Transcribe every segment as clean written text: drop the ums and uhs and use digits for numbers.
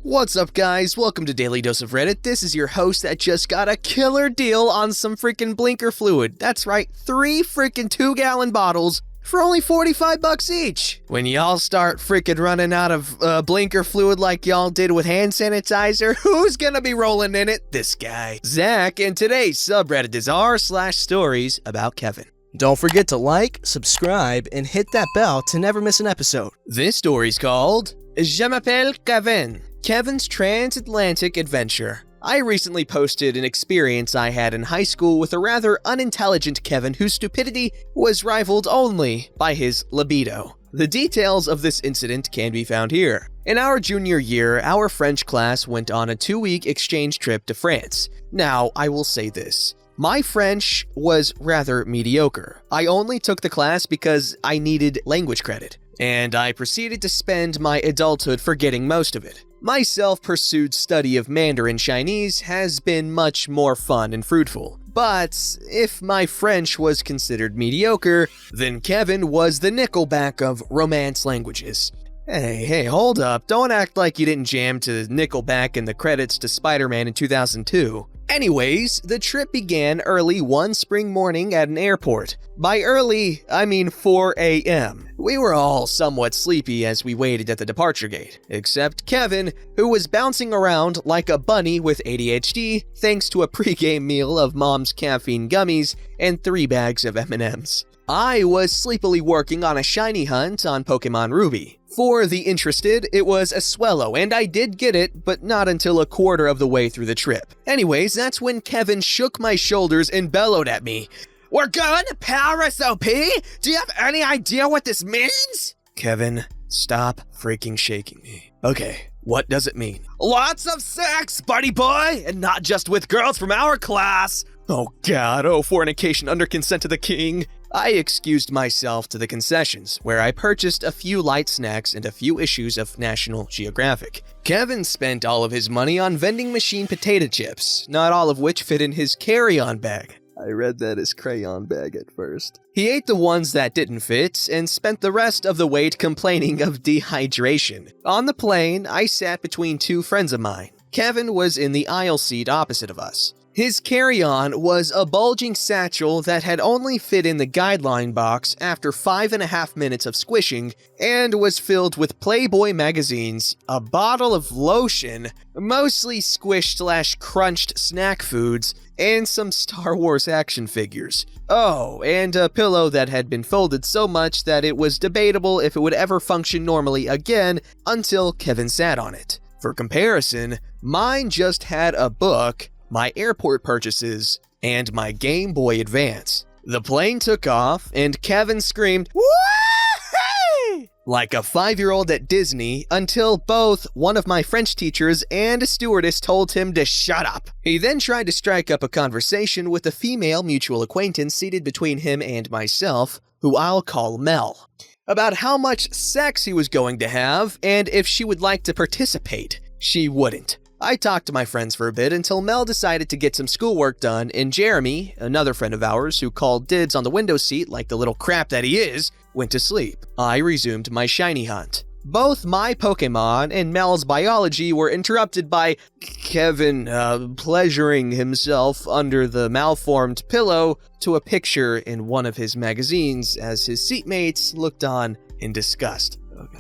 What's up, guys? Welcome to Daily Dose of Reddit. This is your host that just got a killer deal on some freaking blinker fluid. That's right, 3 freaking 2-gallon bottles for only 45 bucks each. When y'all start freaking running out of blinker fluid like y'all did with hand sanitizer, who's gonna be rolling in it? This guy, Zach, and today's subreddit is r/StoriesAboutKevin. Don't forget to like, subscribe, and hit that bell to never miss an episode. This story's called Je m'appelle Kavin, Kevin's Transatlantic Adventure. I recently posted an experience I had in high school with a rather unintelligent Kevin whose stupidity was rivaled only by his libido. The details of this incident can be found here. In our junior year, our French class went on a 2-week exchange trip to France. Now, I will say this. My French was rather mediocre. I only took the class because I needed language credit, and I proceeded to spend my adulthood forgetting most of it. My self-pursued study of Mandarin Chinese has been much more fun and fruitful. But if my French was considered mediocre, then Kevin was the Nickelback of Romance languages. Hey, hold up. Don't act like you didn't jam to Nickelback in the credits to Spider-Man in 2002. Anyways, the trip began early one spring morning at an airport. By early, I mean 4 a.m. We were all somewhat sleepy as we waited at the departure gate, except Kevin, who was bouncing around like a bunny with ADHD thanks to a pregame meal of mom's caffeine gummies and 3 bags of M&Ms. I was sleepily working on a shiny hunt on Pokemon Ruby. For the interested, it was a Swellow, and I did get it, but not until a quarter of the way through the trip. Anyways, that's when Kevin shook my shoulders and bellowed at me. "We're going to Paris, OP? Do you have any idea what this means?" Kevin, stop freaking shaking me. Okay, what does it mean? "Lots of sex, buddy boy, and not just with girls from our class." Oh god, oh fornication under consent of the king. I excused myself to the concessions, where I purchased a few light snacks and a few issues of National Geographic. Kevin spent all of his money on vending machine potato chips, not all of which fit in his carry-on bag. I read that as crayon bag at first. He ate the ones that didn't fit and spent the rest of the wait complaining of dehydration. On the plane, I sat between 2 friends of mine. Kevin was in the aisle seat opposite of us. His carry-on was a bulging satchel that had only fit in the guideline box after 5.5 minutes of squishing and was filled with Playboy magazines, a bottle of lotion, mostly squished/crunched snack foods, and some Star Wars action figures. Oh, and a pillow that had been folded so much that it was debatable if it would ever function normally again until Kevin sat on it. For comparison, mine just had a book, my airport purchases, and my Game Boy Advance. The plane took off, and Kevin screamed, "Woo-hoo!" like a 5-year-old at Disney until both one of my French teachers and a stewardess told him to shut up. He then tried to strike up a conversation with a female mutual acquaintance seated between him and myself, who I'll call Mel, about how much sex he was going to have and if she would like to participate. She wouldn't. I talked to my friends for a bit until Mel decided to get some schoolwork done, and Jeremy, another friend of ours who called dibs on the window seat like the little crap that he is, went to sleep. I resumed my shiny hunt. Both my Pokemon and Mel's biology were interrupted by Kevin pleasuring himself under the malformed pillow to a picture in one of his magazines as his seatmates looked on in disgust.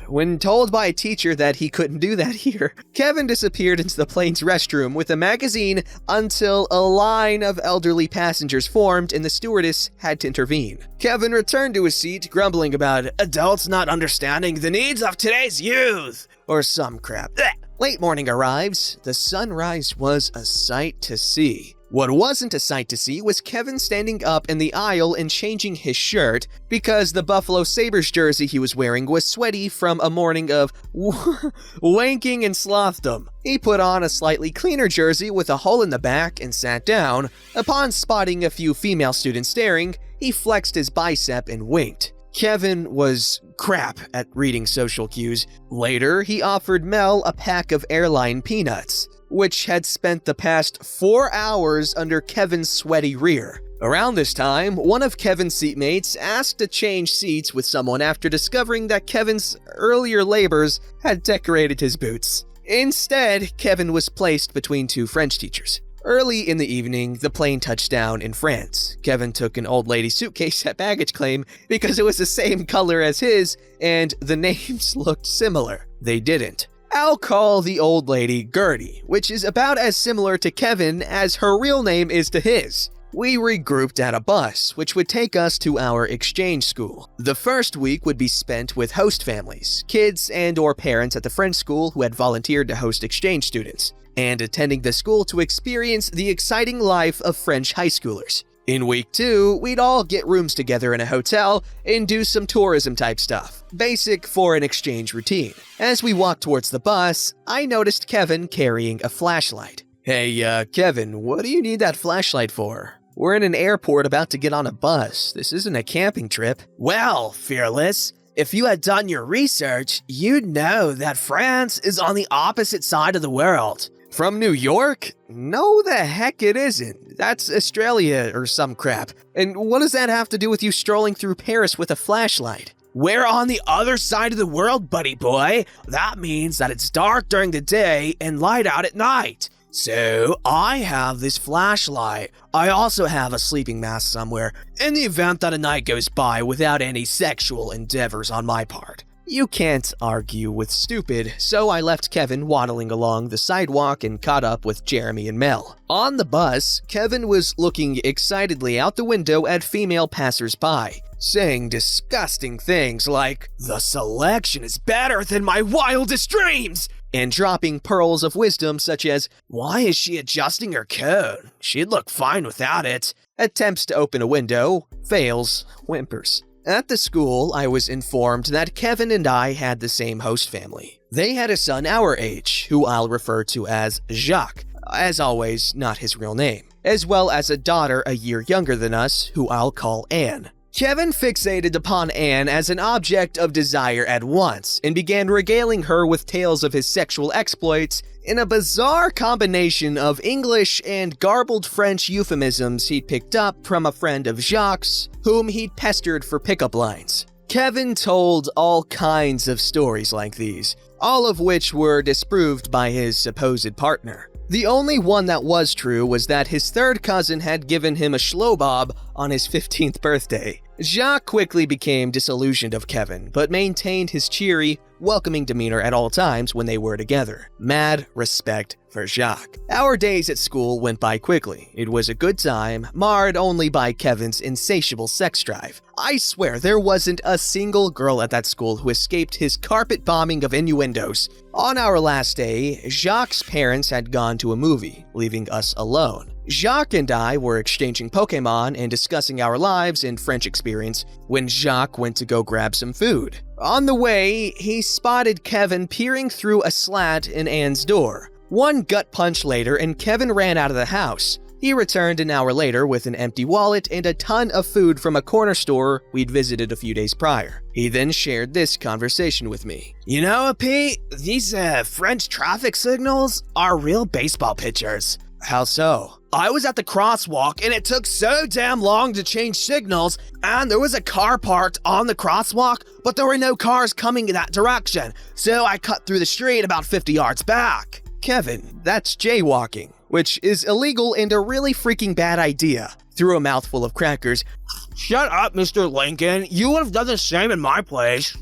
When told by a teacher that he couldn't do that here, Kevin disappeared into the plane's restroom with a magazine until a line of elderly passengers formed and the stewardess had to intervene. Kevin returned to his seat, grumbling about adults not understanding the needs of today's youth, or some crap. Late morning arrives. The sunrise was a sight to see. What wasn't a sight to see was Kevin standing up in the aisle and changing his shirt because the Buffalo Sabres jersey he was wearing was sweaty from a morning of wanking and slothdom. He put on a slightly cleaner jersey with a hole in the back and sat down. Upon spotting a few female students staring, he flexed his bicep and winked. Kevin was crap at reading social cues. Later, he offered Mel a pack of airline peanuts, which had spent the past 4 hours under Kevin's sweaty rear. Around this time, one of Kevin's seatmates asked to change seats with someone after discovering that Kevin's earlier labors had decorated his boots. Instead, Kevin was placed between two French teachers. Early in the evening, the plane touched down in France. Kevin took an old lady's suitcase at baggage claim because it was the same color as his and the names looked similar. They didn't. I'll call the old lady Gertie, which is about as similar to Kevin as her real name is to his. We regrouped at a bus, which would take us to our exchange school. The first week would be spent with host families, kids and/or parents at the French school who had volunteered to host exchange students, and attending the school to experience the exciting life of French high schoolers. In week 2, we'd all get rooms together in a hotel and do some tourism type stuff, basic for an exchange routine. As we walked towards the bus, I noticed Kevin carrying a flashlight. Hey, Kevin, what do you need that flashlight for? We're in an airport about to get on a bus. This isn't a camping trip. Well, Fearless, if you had done your research, you'd know that France is on the opposite side of the world. From New York? No, the heck it isn't. That's Australia or some crap. And what does that have to do with you strolling through Paris with a flashlight? We're on the other side of the world, buddy boy. That means that it's dark during the day and light out at night. So, I have this flashlight. I also have a sleeping mask somewhere, in the event that a night goes by without any sexual endeavors on my part. You can't argue with stupid, so I left Kevin waddling along the sidewalk and caught up with Jeremy and Mel. On the bus, Kevin was looking excitedly out the window at female passers-by, saying disgusting things like, "The selection is better than my wildest dreams!" and dropping pearls of wisdom such as, "Why is she adjusting her coat? She'd look fine without it." Attempts to open a window, fails, whimpers. At the school, I was informed that Kevin and I had the same host family. They had a son our age, who I'll refer to as Jacques, as always, not his real name, as well as a daughter a year younger than us, who I'll call Anne. Kevin fixated upon Anne as an object of desire at once and began regaling her with tales of his sexual exploits in a bizarre combination of English and garbled French euphemisms he'd picked up from a friend of Jacques, whom he'd pestered for pickup lines. Kevin told all kinds of stories like these, all of which were disproved by his supposed partner. The only one that was true was that his third cousin had given him a schlobob on his 15th birthday. Jacques quickly became disillusioned of Kevin, but maintained his cheery, welcoming demeanor at all times when they were together. Mad respect for Jacques. Our days at school went by quickly. It was a good time, marred only by Kevin's insatiable sex drive. I swear there wasn't a single girl at that school who escaped his carpet bombing of innuendos. On our last day, Jacques' parents had gone to a movie, leaving us alone. Jacques and I were exchanging Pokemon and discussing our lives and French experience when Jacques went to go grab some food. On the way, he spotted Kevin peering through a slat in Anne's door. One gut punch later and Kevin ran out of the house. He returned an hour later with an empty wallet and a ton of food from a corner store we'd visited a few days prior. He then shared this conversation with me. "You know, Pete, these French traffic signals are real baseball pitchers." "How so?" "I was at the crosswalk and it took so damn long to change signals, and there was a car parked on the crosswalk, but there were no cars coming in that direction, so I cut through the street about 50 yards back." "Kevin, that's jaywalking, which is illegal and a really freaking bad idea." Through a mouthful of crackers. "Shut up, Mr. Lincoln. You would have done the same in my place."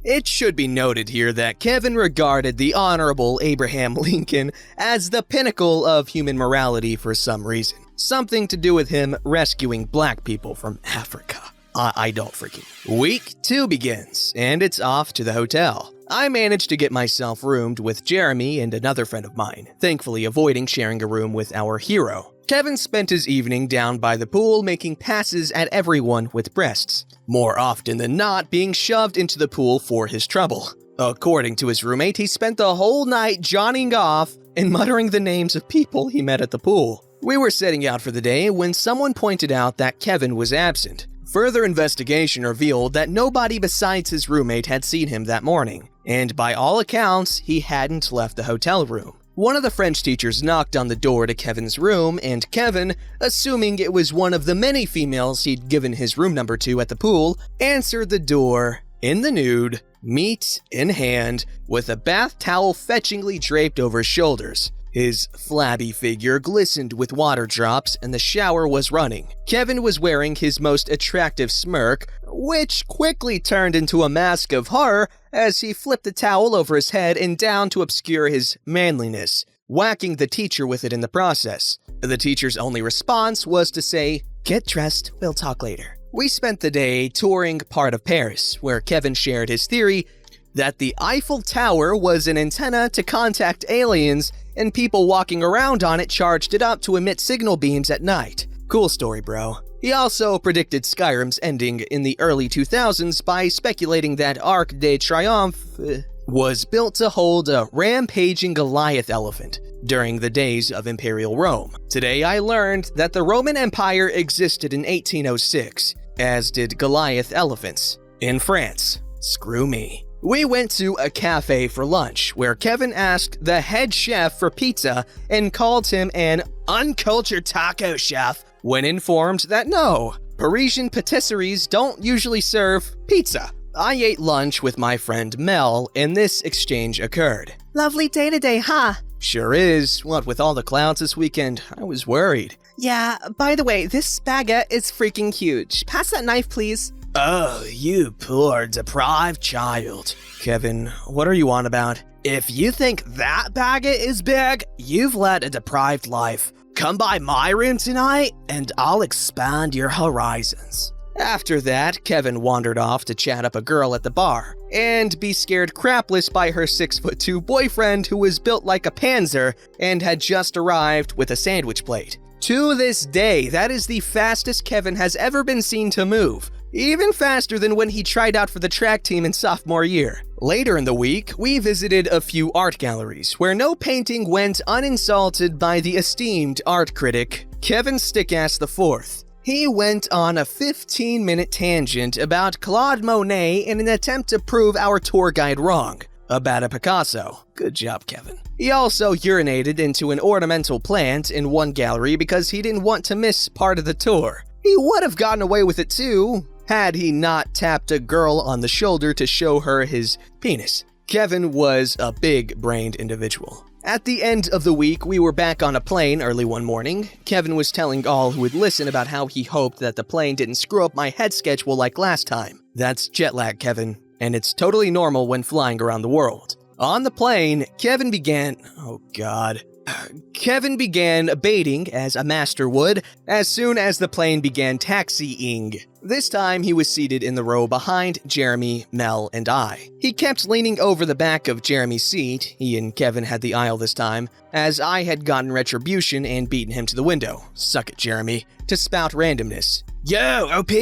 It should be noted here that Kevin regarded the Honorable Abraham Lincoln as the pinnacle of human morality for some reason. Something to do with him rescuing black people from Africa. I don't freaking. Week 2 begins, and it's off to the hotel. I managed to get myself roomed with Jeremy and another friend of mine, thankfully avoiding sharing a room with our hero. Kevin spent his evening down by the pool making passes at everyone with breasts, more often than not being shoved into the pool for his trouble. According to his roommate, he spent the whole night johnnying off and muttering the names of people he met at the pool. We were setting out for the day when someone pointed out that Kevin was absent. Further investigation revealed that nobody besides his roommate had seen him that morning, and by all accounts, he hadn't left the hotel room. One of the French teachers knocked on the door to Kevin's room, and Kevin, assuming it was one of the many females he'd given his room number to at the pool, answered the door in the nude, meat in hand, with a bath towel fetchingly draped over his shoulders. His flabby figure glistened with water drops and the shower was running. Kevin was wearing his most attractive smirk, which quickly turned into a mask of horror as he flipped the towel over his head and down to obscure his manliness, whacking the teacher with it in the process. The teacher's only response was to say, "Get dressed, we'll talk later." We spent the day touring part of Paris, where Kevin shared his theory that the Eiffel Tower was an antenna to contact aliens and people walking around on it charged it up to emit signal beams at night. Cool story, bro. He also predicted Skyrim's ending in the early 2000s by speculating that Arc de Triomphe was built to hold a rampaging Goliath elephant during the days of Imperial Rome. Today I learned that the Roman Empire existed in 1806, as did Goliath elephants in France. Screw me. We went to a cafe for lunch, where Kevin asked the head chef for pizza and called him an uncultured taco chef when informed that no, Parisian patisseries don't usually serve pizza. I ate lunch with my friend Mel, and this exchange occurred. "Lovely day today, huh?" "Sure is. What with all the clouds this weekend, I was worried." "Yeah, by the way, this baguette is freaking huge. Pass that knife, please." Oh, you poor deprived child. "Kevin, what are you on about?" If you think that baguette is big, you've led a deprived life. Come by my room tonight, and I'll expand your horizons. After that, Kevin wandered off to chat up a girl at the bar, and be scared crapless by her 6'2" boyfriend who was built like a panzer and had just arrived with a sandwich plate. To this day, that is the fastest Kevin has ever been seen to move. Even faster than when he tried out for the track team in sophomore year. Later in the week, we visited a few art galleries where no painting went uninsulted by the esteemed art critic, Kevin Stickass IV. He went on a 15-minute tangent about Claude Monet in an attempt to prove our tour guide wrong about a Picasso. Good job, Kevin. He also urinated into an ornamental plant in one gallery because he didn't want to miss part of the tour. He would have gotten away with it too, had he not tapped a girl on the shoulder to show her his penis. Kevin was a big-brained individual. At the end of the week, we were back on a plane early one morning. Kevin was telling all who would listen about how he hoped that the plane didn't screw up my head schedule like last time. That's jet lag, Kevin, and it's totally normal when flying around the world. On the plane, Kevin began baiting as a master would as soon as the plane began taxiing. This time he was seated in the row behind Jeremy, Mel, and I. He kept leaning over the back of Jeremy's seat, he and Kevin had the aisle this time, as I had gotten retribution and beaten him to the window. Suck it, Jeremy, to spout randomness. Yo, OP,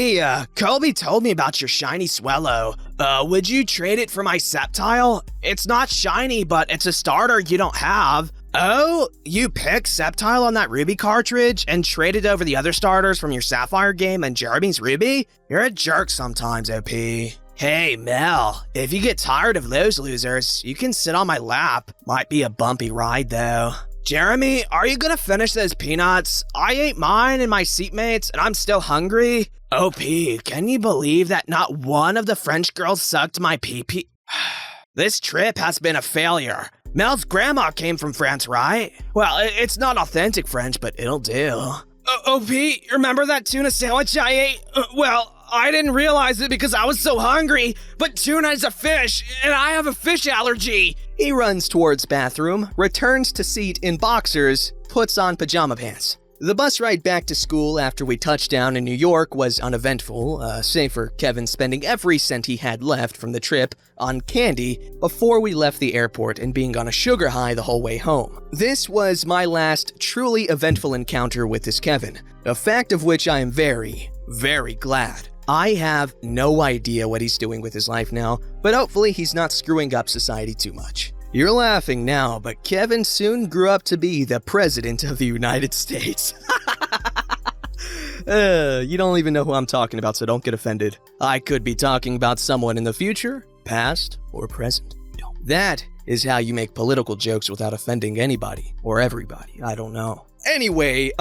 Colby told me about your shiny Swellow. Would you trade it for my Sceptile? It's not shiny, but it's a starter you don't have. Oh, you picked Sceptile on that Ruby cartridge and traded over the other starters from your Sapphire game and Jeremy's Ruby? You're a jerk sometimes, OP. Hey, Mel, if you get tired of those losers, you can sit on my lap. Might be a bumpy ride, though. Jeremy, are you gonna finish those peanuts? I ate mine and my seatmates, and I'm still hungry. OP, can you believe that not one of the French girls sucked my pee-pee? This trip has been a failure. Mel's grandma came from France, right? Well, it's not authentic French, but it'll do. OP, remember that tuna sandwich I ate? Well, I didn't realize it because I was so hungry, but tuna is a fish, and I have a fish allergy. He runs towards bathroom, returns to seat in boxers, puts on pajama pants. The bus ride back to school after we touched down in New York was uneventful, save for Kevin spending every cent he had left from the trip on candy before we left the airport and being on a sugar high the whole way home. This was my last truly eventful encounter with this Kevin, a fact of which I am very, very glad. I have no idea what he's doing with his life now, but hopefully he's not screwing up society too much. You're laughing now, but Kevin soon grew up to be the President of the United States. You don't even know who I'm talking about, so don't get offended. I could be talking about someone in the future, past, or present. That is how you make political jokes without offending anybody, or everybody, I don't know. Anyway,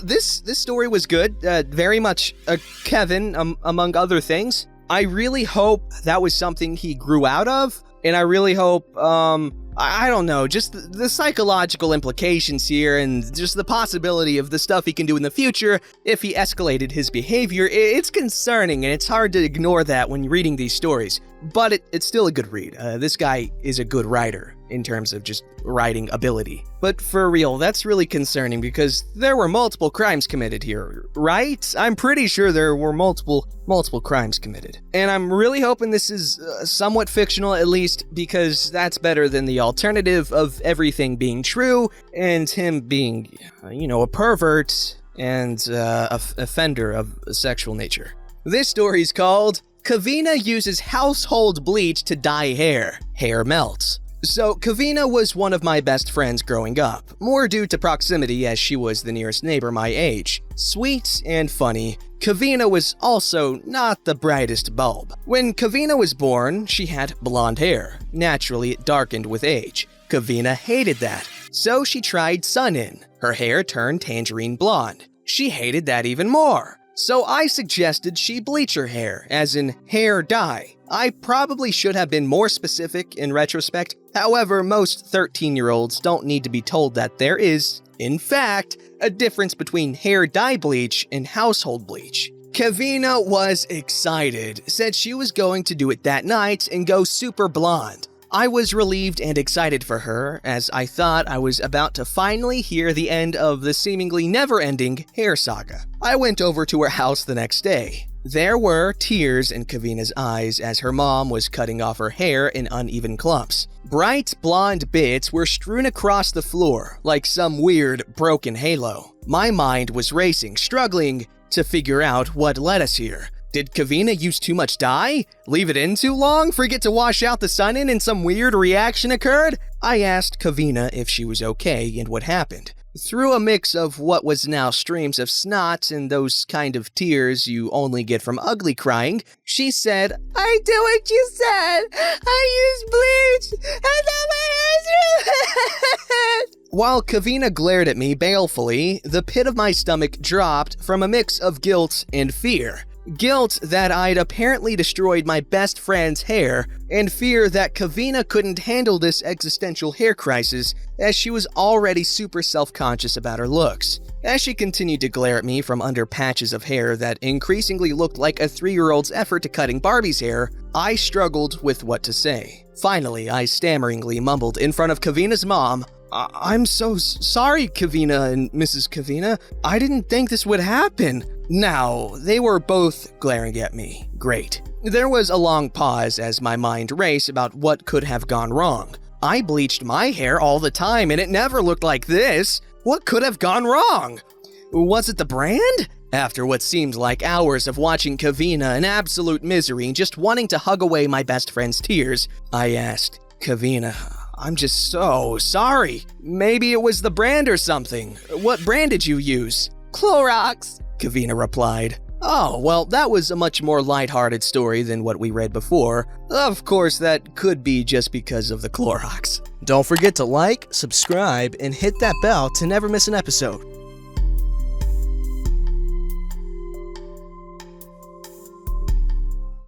this story was good, very much a Kevin, among other things. I really hope that was something he grew out of, and I really hope, I don't know, just the psychological implications here and just the possibility of the stuff he can do in the future if he escalated his behavior. It's concerning, and it's hard to ignore that when reading these stories, but it's still a good read. This guy is a good writer in terms of just writing ability. But for real, that's really concerning because there were multiple crimes committed here, right? I'm pretty sure there were multiple crimes committed. And I'm really hoping this is somewhat fictional, at least, because that's better than the alternative of everything being true and him being, a pervert and a offender of a sexual nature. This story's called Kavina Uses Household Bleach to Dye Hair. Hair Melts. So, Kavina was one of my best friends growing up, more due to proximity as she was the nearest neighbor my age. Sweet and funny, Kavina was also not the brightest bulb. When Kavina was born, she had blonde hair. Naturally, it darkened with age. Kavina hated that, so she tried sun-in. Her hair turned tangerine blonde. She hated that even more. So I suggested she bleach her hair, as in hair dye. I probably should have been more specific in retrospect. However, most 13-year-olds don't need to be told that there is, in fact, a difference between hair dye bleach and household bleach. Kavina was excited, said she was going to do it that night and go super blonde. I was relieved and excited for her, as I thought I was about to finally hear the end of the seemingly never-ending hair saga. I went over to her house the next day. There were tears in Kavina's eyes as her mom was cutting off her hair in uneven clumps. Bright blonde bits were strewn across the floor like some weird broken halo. My mind was racing, struggling to figure out what led us here. Did Kavina use too much dye? Leave it in too long? Forget to wash out the sun-in and some weird reaction occurred? I asked Kavina if she was okay and what happened. Through a mix of what was now streams of snot and those kind of tears you only get from ugly crying, she said, "I do what you said. I used bleach, and now my hair's red." While Kavina glared at me balefully, the pit of my stomach dropped from a mix of guilt and fear. Guilt that I'd apparently destroyed my best friend's hair, and fear that Kavina couldn't handle this existential hair crisis as she was already super self-conscious about her looks. As she continued to glare at me from under patches of hair that increasingly looked like a 3-year-old's effort to cutting Barbie's hair, I struggled with what to say. Finally, I stammeringly mumbled in front of Kavina's mom, "I'm so sorry, Kavina and Mrs. Kavina. I didn't think this would happen." Now, they were both glaring at me. Great. There was a long pause as my mind raced about what could have gone wrong. I bleached my hair all the time and it never looked like this. What could have gone wrong? Was it the brand? After what seemed like hours of watching Kavina in absolute misery and just wanting to hug away my best friend's tears, I asked, "Kavina, I'm just so sorry. Maybe it was the brand or something. What brand did you use?" "Clorox," Kavina replied. Oh, well, that was a much more lighthearted story than what we read before. Of course, that could be just because of the Clorox. Don't forget to like, subscribe, and hit that bell to never miss an episode.